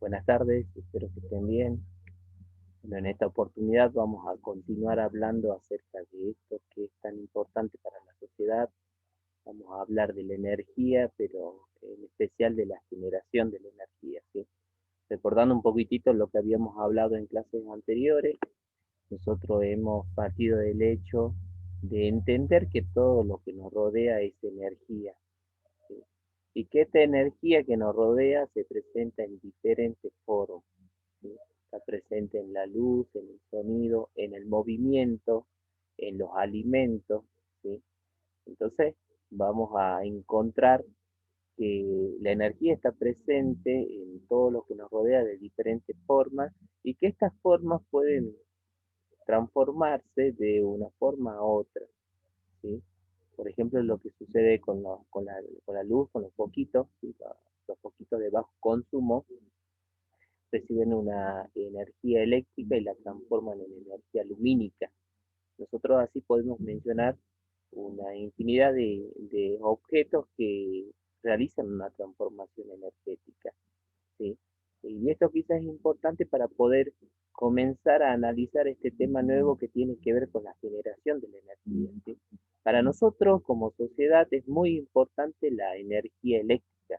Buenas tardes, espero que estén bien. Bueno, en esta oportunidad vamos a continuar hablando acerca de esto que es tan importante para la sociedad. Vamos a hablar de la energía, pero en especial de la generación de la energía, ¿sí? Recordando un poquitito lo que habíamos hablado en clases anteriores, nosotros hemos partido del hecho de entender que todo lo que nos rodea es energía, ¿sí? Y que esta energía que nos rodea se presenta en diferentes formas, ¿sí? Está presente en la luz, en el sonido, en el movimiento, en los alimentos, ¿sí? Entonces vamos a encontrar que la energía está presente en todo lo que nos rodea de diferentes formas y que estas formas pueden transformarse de una forma a otra, ¿sí? Por ejemplo, lo que sucede con la luz, con los foquitos, ¿sí? Los foquitos de bajo consumo reciben una energía eléctrica y la transforman en energía lumínica. Nosotros así podemos mencionar una infinidad de objetos que realizan una transformación energética, ¿sí? Y esto quizás es importante para poder comenzar a analizar este tema nuevo que tiene que ver con la generación de la energía, ¿sí? Para nosotros como sociedad es muy importante la energía eléctrica.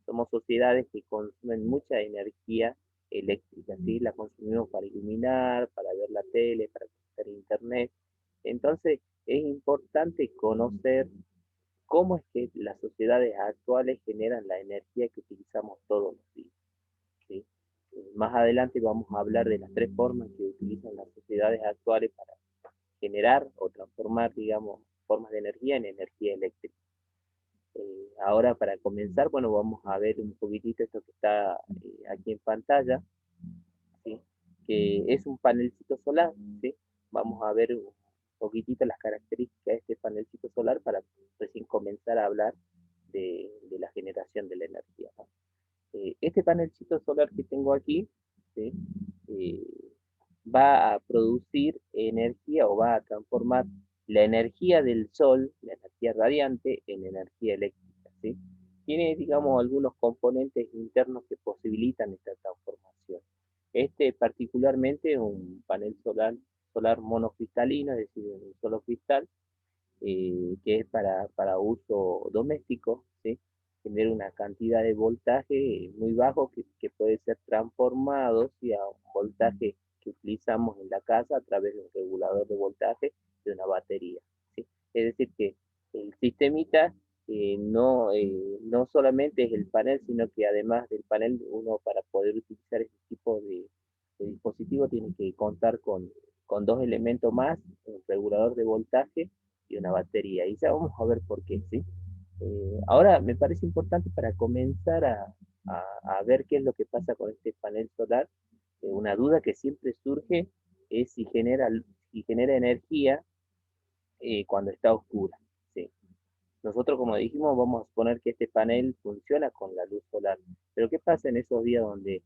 Somos sociedades que consumen mucha energía eléctrica, ¿sí? La consumimos para iluminar, para ver la tele, para conectar internet. Entonces, es importante conocer cómo es que las sociedades actuales generan la energía que utilizamos todos los días, ¿sí? Más adelante vamos a hablar de las tres formas que utilizan las sociedades actuales para generar o transformar, digamos, formas de energía en energía eléctrica. Ahora para comenzar, bueno, vamos a ver un poquitito esto que está aquí en pantalla, ¿sí? Que es un panelcito solar, ¿sí? Vamos a ver un poquitito las características de este panelcito solar para recién comenzar a hablar de la generación de la energía, ¿no? Este panelcito solar que tengo aquí, ¿sí? Eh, va a producir energía o va a transformar la energía del sol, la energía radiante, en energía eléctrica, ¿sí? Tiene, digamos, algunos componentes internos que posibilitan esta transformación. Este particularmente es un panel solar monocristalino, es decir, un solo cristal, que es para uso doméstico, ¿sí? Genera una cantidad de voltaje muy bajo que puede ser transformado, ¿sí? A un voltaje que utilizamos en la casa a través de un regulador de voltaje de una batería, ¿sí? Es decir, que el sistemita no solamente es el panel, sino que además del panel, uno para poder utilizar este tipo de dispositivo tiene que contar con dos elementos más, un regulador de voltaje y una batería. Y ya vamos a ver por qué, ¿sí? Ahora me parece importante para comenzar a ver qué es lo que pasa con este panel solar. Una duda que siempre surge es si genera energía cuando está oscura, ¿sí? Nosotros, como dijimos, vamos a suponer que este panel funciona con la luz solar. Pero ¿qué pasa en esos días donde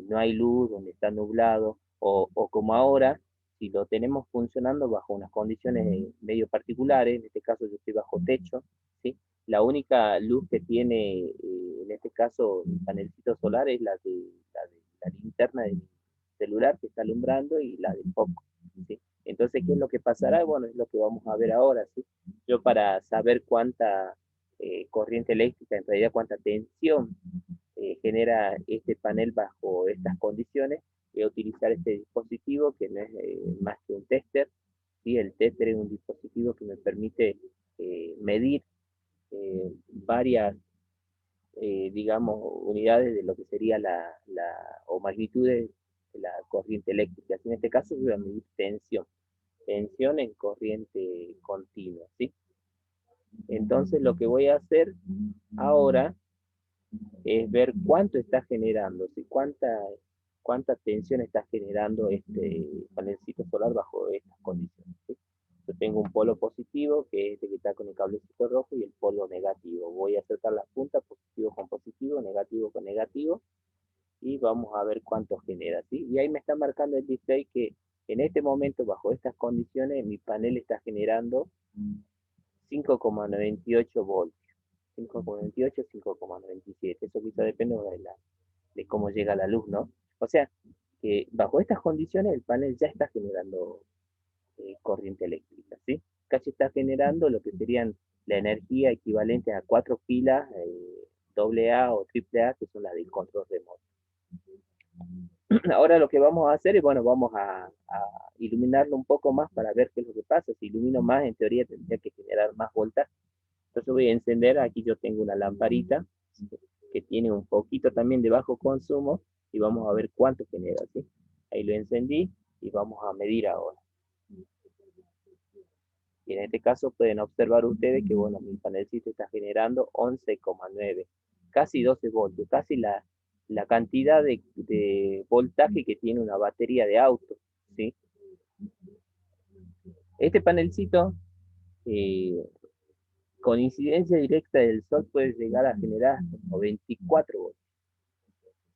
no hay luz, donde está nublado? O como ahora, si lo tenemos funcionando bajo unas condiciones medio particulares, en este caso yo estoy bajo techo, ¿sí? La única luz que tiene, en este caso, el panelcito solar es la linterna de mi celular que está alumbrando y la del foco, ¿sí? Entonces, ¿qué es lo que pasará? Bueno, es lo que vamos a ver ahora, ¿sí? Yo para saber cuánta corriente eléctrica, en realidad cuánta tensión genera este panel bajo estas condiciones, voy a utilizar este dispositivo que no es más que un tester, ¿sí? El tester es un dispositivo que me permite medir varias, digamos, unidades de lo que sería o magnitudes de la corriente eléctrica. Así en este caso voy a medir tensión en corriente continua, ¿sí? Entonces lo que voy a hacer ahora es ver cuánto está generando, ¿sí? Cuánta tensión está generando este panelcito solar bajo estas condiciones, ¿sí? Yo tengo un polo positivo, que es este que está con el cablecito rojo, y el polo negativo. Voy a acercar las puntas, positivo con positivo, negativo con negativo, y vamos a ver cuánto genera, ¿sí? Y ahí me está marcando el display que en este momento, bajo estas condiciones, mi panel está generando 5,98 voltios. 5,98, 5,97. Eso quizá depende de la de cómo llega la luz, ¿no? O sea, que bajo estas condiciones el panel ya está generando corriente eléctrica, ¿sí? Casi está generando lo que serían la energía equivalente a 4 pilas AA o AAA, que son las del control remoto. Ahora lo que vamos a hacer es, bueno, vamos a iluminarlo un poco más para ver qué es lo que pasa. Si ilumino más, en teoría tendría que generar más voltaje. Entonces voy a encender, aquí yo tengo una lamparita que tiene un poquito también de bajo consumo y vamos a ver cuánto genera, ¿sí? Ahí lo encendí y vamos a medir ahora. Y en este caso pueden observar ustedes que, bueno, mi panelcito está generando 11,9, casi 12 voltios, casi la cantidad de voltaje que tiene una batería de auto, ¿sí? Este panelcito, eh, con incidencia directa del sol, puede llegar a generar como 24 voltios,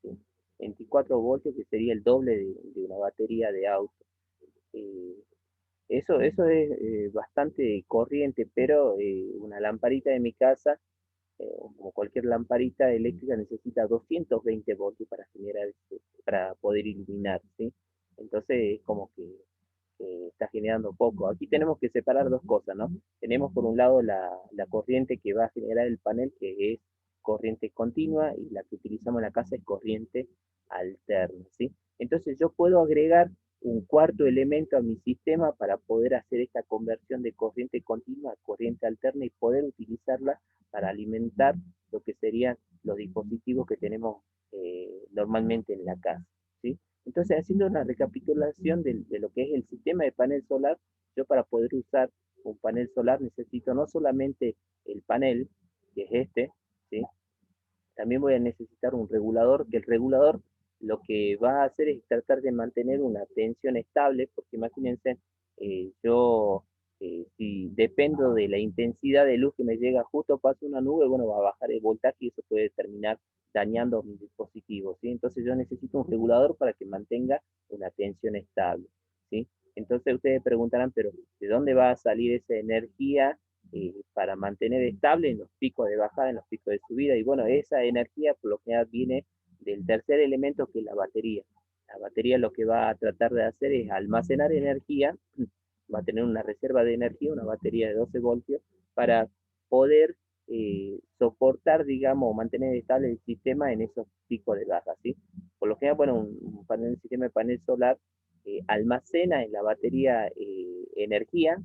¿sí? 24 voltios, que sería el doble de una batería de auto. Eh, eso es bastante corriente, pero una lamparita de mi casa, como cualquier lamparita eléctrica, necesita 220 voltios para generar, para poder iluminar, ¿sí? Entonces es como que está generando poco. Aquí tenemos que separar dos cosas, ¿no? Tenemos por un lado la corriente que va a generar el panel, que es corriente continua, y la que utilizamos en la casa es corriente alterna, ¿sí? Entonces yo puedo agregar un cuarto elemento a mi sistema para poder hacer esta conversión de corriente continua a corriente alterna y poder utilizarla para alimentar lo que serían los dispositivos que tenemos normalmente en la casa, ¿sí? Entonces, haciendo una recapitulación de lo que es el sistema de panel solar, yo para poder usar un panel solar necesito no solamente el panel, que es este, ¿sí? También voy a necesitar un regulador, que el regulador lo que va a hacer es tratar de mantener una tensión estable, porque imagínense, yo si dependo de la intensidad de luz que me llega justo paso una nube, bueno, va a bajar el voltaje y eso puede terminar dañando mis dispositivos, ¿sí? Entonces yo necesito un regulador para que mantenga una tensión estable, ¿sí? Entonces ustedes preguntarán, pero ¿de dónde va a salir esa energía para mantener estable en los picos de bajada, en los picos de subida? Y bueno, esa energía por lo general viene del tercer elemento, que es la batería. La batería lo que va a tratar de hacer es almacenar energía, va a tener una reserva de energía, una batería de 12 voltios, para poder soportar, digamos, mantener estable el sistema en esos picos de baja, ¿sí? Por lo general, bueno, un panel, un sistema de panel solar almacena en la batería energía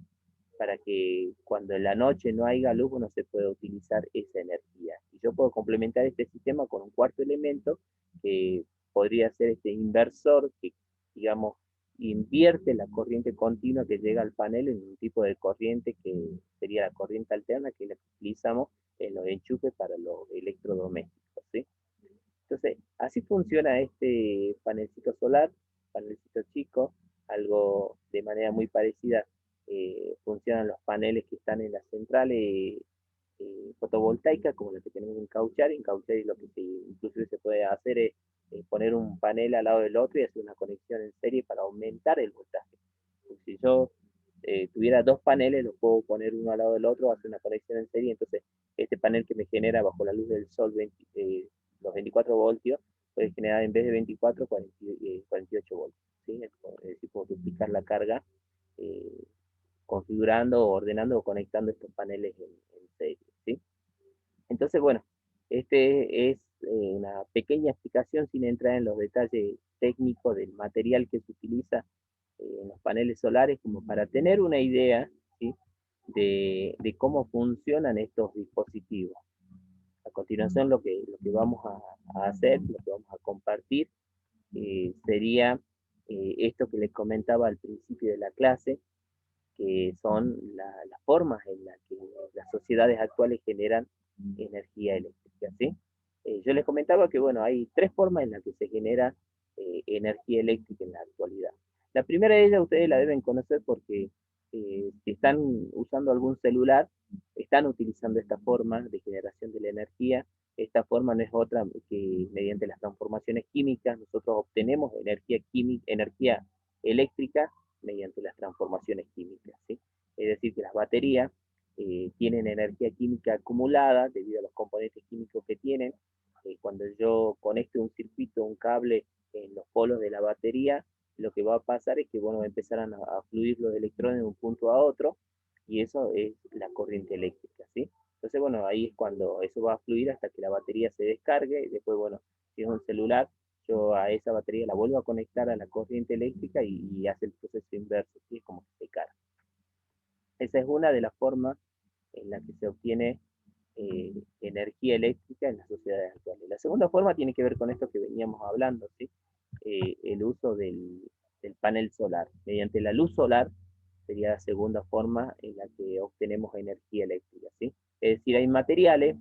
para que cuando en la noche no haya luz, no se pueda utilizar esa energía. Y yo puedo complementar este sistema con un cuarto elemento que podría ser este inversor que, digamos, invierte la corriente continua que llega al panel en un tipo de corriente que sería la corriente alterna, que es la que utilizamos en los enchufes para los electrodomésticos, ¿sí? Entonces, así funciona este panelcito solar, panelcito chico, algo de manera muy parecida. Funcionan los paneles que están en las centrales fotovoltaicas, como las que tenemos en Cauchari. En Cauchari lo que inclusive se puede hacer es poner un panel al lado del otro y hacer una conexión en serie para aumentar el voltaje. Si yo tuviera dos paneles, los puedo poner uno al lado del otro, hacer una conexión en serie, entonces este panel que me genera bajo la luz del sol los 24 voltios, puede generar en vez de 24, 48 voltios, ¿sí? Es decir, puedo duplicar la carga eh, configurando, ordenando o conectando estos paneles en serie, ¿sí? Entonces, bueno, este es una pequeña explicación sin entrar en los detalles técnicos del material que se utiliza en los paneles solares, como para tener una idea, ¿sí? de cómo funcionan estos dispositivos. A continuación, lo que vamos a hacer, lo que vamos a compartir, sería esto que les comentaba al principio de la clase, que son las formas en las que las sociedades actuales generan energía eléctrica, ¿sí? Yo les comentaba que, bueno, hay tres formas en las que se genera energía eléctrica en la actualidad. La primera de ellas ustedes la deben conocer porque si están usando algún celular, están utilizando esta forma de generación de la energía. Esta forma no es otra que mediante las transformaciones químicas nosotros obtenemos energía química, energía eléctrica mediante las transformaciones químicas, ¿sí? Es decir, que las baterías tienen energía química acumulada debido a los componentes químicos que tienen, cuando yo conecte un circuito, un cable en los polos de la batería, lo que va a pasar es que, bueno, empezarán a fluir los electrones de un punto a otro, y eso es la corriente eléctrica, ¿sí? Entonces, bueno, ahí es cuando eso va a fluir hasta que la batería se descargue, y después, bueno, si es un celular, yo a esa batería la vuelvo a conectar a la corriente eléctrica y hace el proceso inverso, ¿sí? Es como que se carga. Esa es una de las formas en la que se obtiene energía eléctrica en las sociedades actuales. La segunda forma tiene que ver con esto que veníamos hablando, ¿sí? El uso del panel solar. Mediante la luz solar sería la segunda forma en la que obtenemos energía eléctrica, ¿sí? Es decir, hay materiales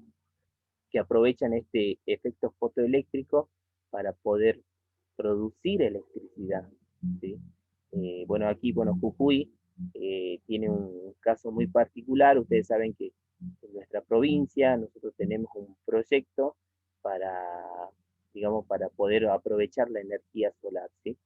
que aprovechan este efecto fotoeléctrico para poder producir electricidad, ¿sí? Bueno, aquí, bueno, Jujuy tiene un caso muy particular. Ustedes saben que en nuestra provincia nosotros tenemos un proyecto para, digamos, para poder aprovechar la energía solar, ¿sí?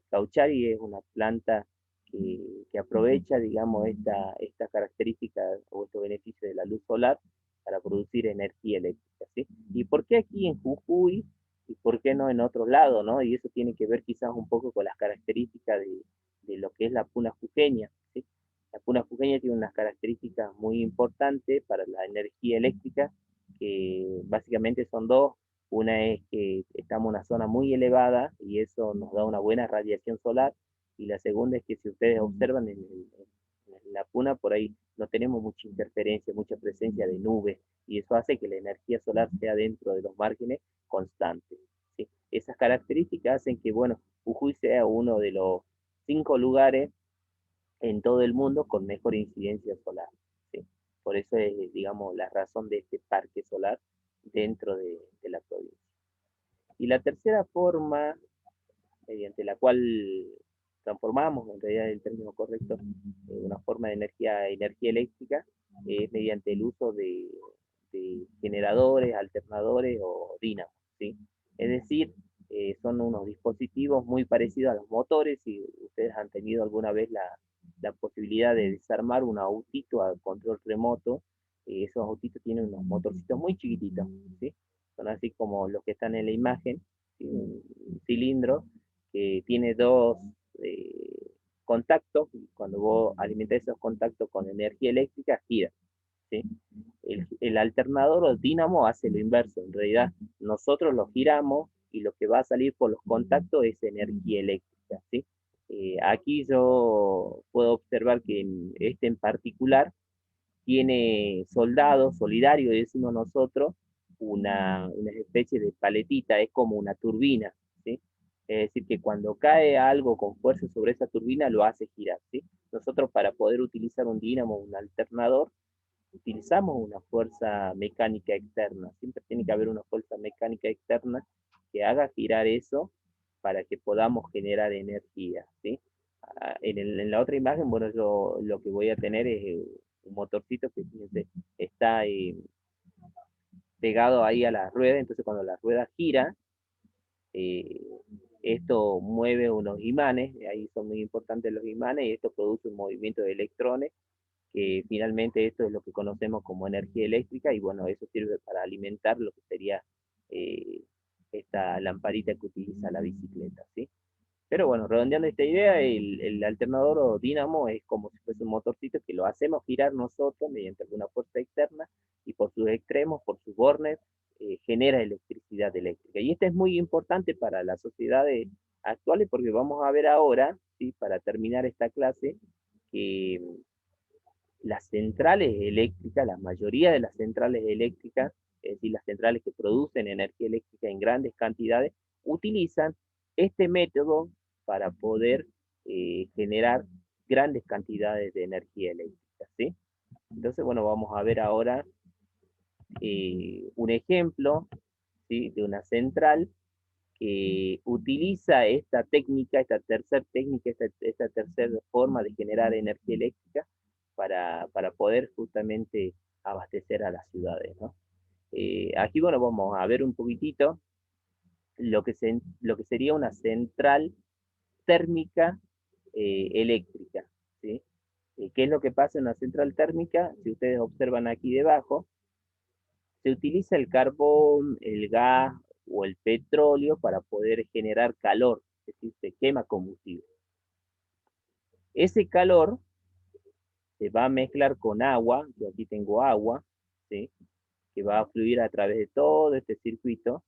Cauchari es una planta que aprovecha, digamos, esta característica o estos beneficios de la luz solar para producir energía eléctrica, ¿sí? ¿Y por qué aquí en Jujuy y por qué no en otros lados, ¿no? Y eso tiene que ver quizás un poco con las características de lo que es la puna jujeña, ¿sí? La puna jujeña tiene unas características muy importantes para la energía eléctrica, que básicamente son dos. Una es que estamos en una zona muy elevada y eso nos da una buena radiación solar, y la segunda es que si ustedes observan en la puna, por ahí no tenemos mucha interferencia, mucha presencia de nubes, y eso hace que la energía solar sea dentro de los márgenes constante, ¿sí? Esas características hacen que, bueno, Jujuy sea uno de los 5 lugares en todo el mundo con mejor incidencia solar, ¿sí? Por eso es, digamos, la razón de este parque solar dentro de la provincia. Y la tercera forma mediante la cual transformamos, en realidad el término correcto, una forma de energía eléctrica, mediante el uso de generadores, alternadores o dínamos, ¿sí? Es decir, son unos dispositivos muy parecidos a los motores. Si ustedes han tenido alguna vez la posibilidad de desarmar un autito a control remoto, esos autitos tienen unos motorcitos muy chiquititos, ¿sí? Son así como los que están en la imagen, ¿sí? Un cilindro que tiene dos contactos, y cuando vos alimentas esos contactos con energía eléctrica, gira, ¿sí? El alternador o el dínamo hace lo inverso. En realidad, nosotros lo giramos y lo que va a salir por los contactos es energía eléctrica, ¿sí? Aquí yo puedo observar que este en particular tiene soldado solidario, decimos nosotros, una especie de paletita, es como una turbina, ¿sí? Es decir, que cuando cae algo con fuerza sobre esa turbina lo hace girar, ¿sí? Nosotros, para poder utilizar un dínamo, un alternador, utilizamos una fuerza mecánica externa. Siempre tiene que haber una fuerza mecánica externa que haga girar eso para que podamos generar energía, ¿sí? En la otra imagen, bueno, yo lo que voy a tener es un motorcito que, fíjense, está pegado ahí a la rueda. Entonces cuando la rueda gira, eh, esto mueve unos imanes, ahí son muy importantes los imanes, y esto produce un movimiento de electrones, que finalmente esto es lo que conocemos como energía eléctrica, y bueno, eso sirve para alimentar lo que sería eh, esta lamparita que utiliza la bicicleta, ¿sí? Pero bueno, redondeando esta idea, el alternador o dínamo es como si fuese un motorcito que lo hacemos girar nosotros mediante alguna fuerza externa, y por sus extremos, por sus bornes, genera electricidad eléctrica. Y esto es muy importante para las sociedades actuales, porque vamos a ver ahora, ¿sí? Para terminar esta clase, que las centrales eléctricas, la mayoría de las centrales eléctricas, es decir, las centrales que producen energía eléctrica en grandes cantidades, utilizan este método para poder generar grandes cantidades de energía eléctrica, ¿sí? Entonces, bueno, vamos a ver ahora un ejemplo, ¿sí? De una central que utiliza esta técnica, esta tercera forma de generar energía eléctrica para poder justamente abastecer a las ciudades, ¿no? Aquí, bueno, vamos a ver un poquitito lo que sería una central térmica eléctrica, ¿sí? ¿Qué es lo que pasa en una central térmica? Si ustedes observan aquí debajo, Se utiliza el carbón, el gas o el petróleo para poder generar calor, es decir, se quema combustible. Ese calor se va a mezclar con agua, yo aquí tengo agua, ¿sí? Que va a fluir a través de todo este circuito,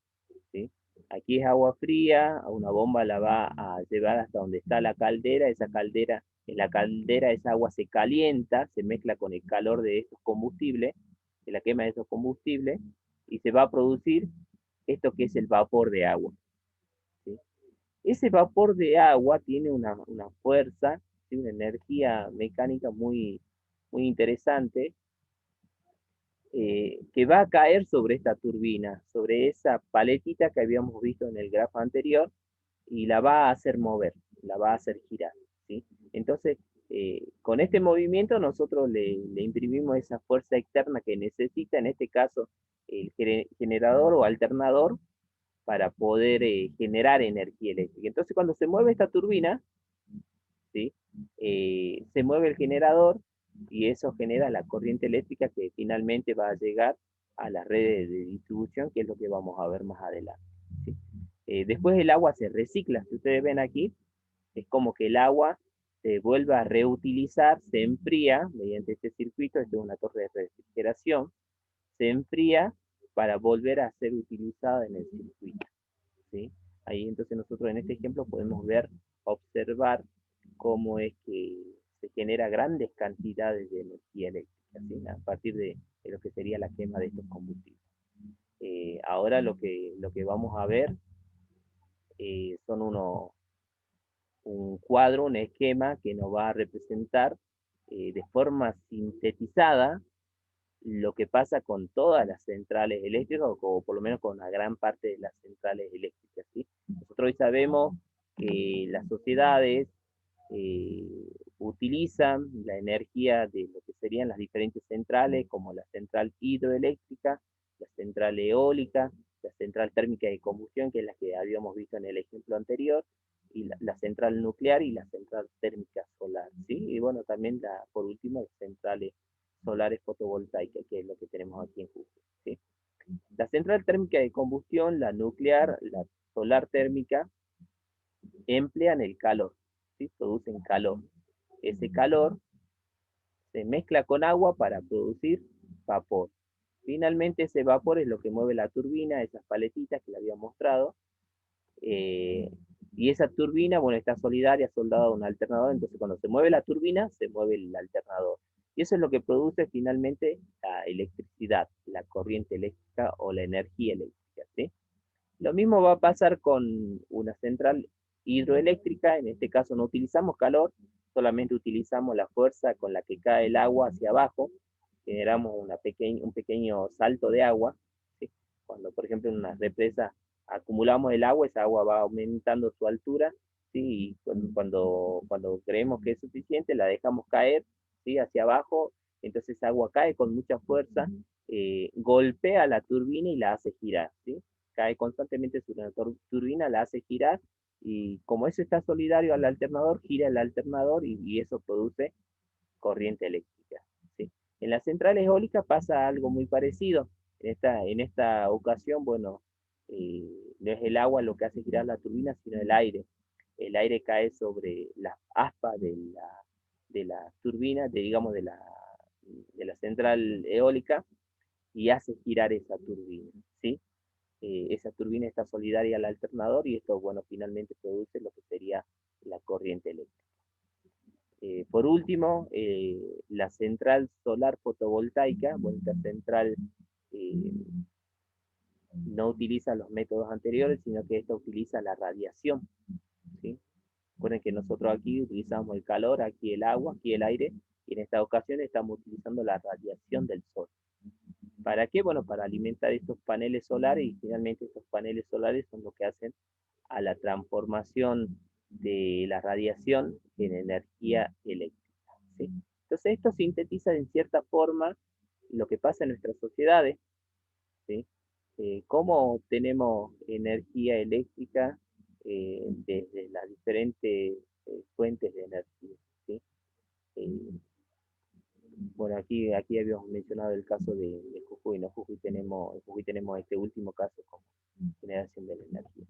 ¿sí? Aquí es agua fría, a una bomba la va a llevar hasta donde está la caldera, esa caldera, en la caldera esa agua se calienta, se mezcla con el calor de estos combustibles, de la quema de esos combustibles, y se va a producir esto que es el vapor de agua, ¿sí? Ese vapor de agua tiene una fuerza, ¿sí? Una energía mecánica muy interesante, que va a caer sobre esta turbina, sobre esa paletita que habíamos visto en el grafo anterior, y la va a hacer mover, la va a hacer girar, ¿sí? Entonces, con este movimiento nosotros le imprimimos esa fuerza externa que necesita, en este caso, el generador o alternador, para poder generar energía eléctrica. Entonces, cuando se mueve esta turbina, ¿sí? Se mueve el generador y eso genera la corriente eléctrica que finalmente va a llegar a las redes de distribución, que es lo que vamos a ver más adelante, ¿sí? Después el agua se recicla, si ustedes ven aquí, es como que el agua se vuelve a reutilizar, se enfría mediante este circuito, esto es una torre de refrigeración, se enfría para volver a ser utilizada en el circuito, ¿sí? Ahí entonces nosotros en este ejemplo podemos ver, observar cómo es que se genera grandes cantidades de energía eléctrica, ¿sí? A partir de lo que sería la quema de estos combustibles. Ahora lo que vamos a ver son un cuadro, un esquema que nos va a representar de forma sintetizada lo que pasa con todas las centrales eléctricas, o por lo menos con una gran parte de las centrales eléctricas, ¿sí? Nosotros hoy sabemos que las sociedades eh, utilizan la energía de lo que serían las diferentes centrales, como la central hidroeléctrica, la central eólica, la central térmica de combustión, que es la que habíamos visto en el ejemplo anterior, y la central nuclear y la central térmica solar, ¿sí? Y bueno, también por último, las centrales solares fotovoltaicas, que es lo que tenemos aquí en Jujuy, ¿sí? La central térmica de combustión, la nuclear, la solar térmica, emplean el calor, ¿sí? Producen calor. Ese calor se mezcla con agua para producir vapor. Finalmente ese vapor es lo que mueve la turbina, esas paletitas que le había mostrado, eh, y esa turbina, bueno, está solidaria, soldada a un alternador, entonces cuando se mueve la turbina, se mueve el alternador. Y eso es lo que produce finalmente la electricidad, la corriente eléctrica o la energía eléctrica, ¿sí? Lo mismo va a pasar con una central hidroeléctrica, en este caso no utilizamos calor, solamente utilizamos la fuerza con la que cae el agua hacia abajo, generamos un pequeño salto de agua, ¿sí? Cuando por ejemplo en una represa acumulamos el agua, esa agua va aumentando su altura, ¿sí? Y cuando creemos que es suficiente, la dejamos caer, ¿sí? Hacia abajo, entonces esa agua cae con mucha fuerza, golpea la turbina y la hace girar, ¿sí? Cae constantemente sobre la turbina, la hace girar, y como eso está solidario al alternador, gira el alternador y eso produce corriente eléctrica, ¿sí? En las centrales eólicas pasa algo muy parecido. En esta ocasión, bueno, no es el agua lo que hace girar la turbina, sino el aire. El aire cae sobre las aspas de la turbina, digamos, de la central eólica, y hace girar esa turbina, ¿sí? Esa turbina está solidaria al alternador y esto, bueno, finalmente produce lo que sería la corriente eléctrica. Por último, la central solar fotovoltaica, bueno, esta central eh, no utiliza los métodos anteriores, sino que esta utiliza la radiación, ¿sí? Recuerden que nosotros aquí utilizamos el calor, aquí el agua, aquí el aire, y en esta ocasión estamos utilizando la radiación del sol. ¿Para qué? Bueno, para alimentar estos paneles solares, y finalmente estos paneles solares son lo que hacen a la transformación de la radiación en energía eléctrica, ¿sí? Entonces esto sintetiza en cierta forma lo que pasa en nuestras sociedades, ¿sí? Cómo obtenemos energía eléctrica desde las diferentes fuentes de energía, ¿sí? Eh, Bueno, aquí habíamos mencionado el caso de Jujuy, ¿no? En Jujuy tenemos este último caso como generación de la energía.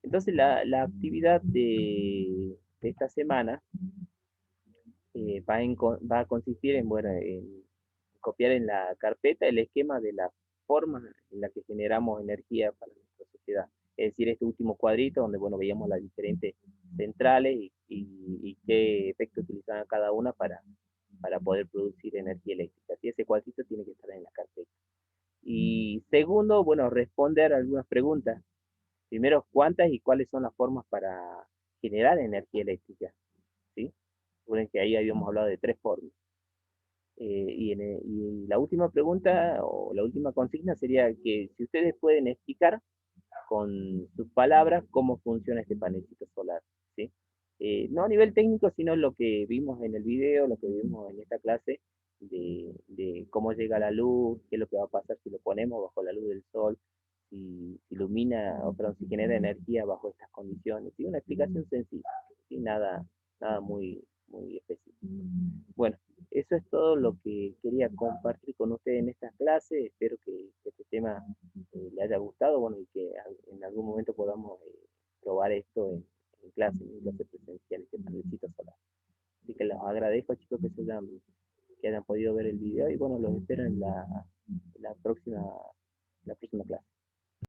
Entonces, la actividad de esta semana va a consistir en, bueno, en copiar en la carpeta el esquema de la forma en la que generamos energía para nuestra sociedad. Es decir, este último cuadrito donde, bueno, veíamos las diferentes centrales y qué efecto utilizaban cada una para poder producir energía eléctrica. Así ese cuadrito tiene que estar en la carpeta. Y segundo, bueno, responder algunas preguntas. Primero, ¿cuántas y cuáles son las formas para generar energía eléctrica? ¿Sí? Recuerden que ahí habíamos hablado de tres formas. Y la última pregunta o la última consigna sería que si ustedes pueden explicar con sus palabras cómo funciona este panelcito solar, ¿sí? No a nivel técnico, sino lo que vimos en el video, lo que vimos en esta clase, de cómo llega la luz, qué es lo que va a pasar si lo ponemos bajo la luz del sol, si ilumina, o perdón, si genera energía bajo estas condiciones. ¿Sí? Una explicación sencilla, ¿sí? Nada muy específico. Bueno, eso es todo lo que quería compartir con ustedes en esta clase. Espero que este tema le haya gustado, bueno, y que en algún momento podamos probar esto en clase presencial, este panelcito solar. Así que les agradezco, chicos, que hayan podido ver el video y bueno, los espero en la próxima clase.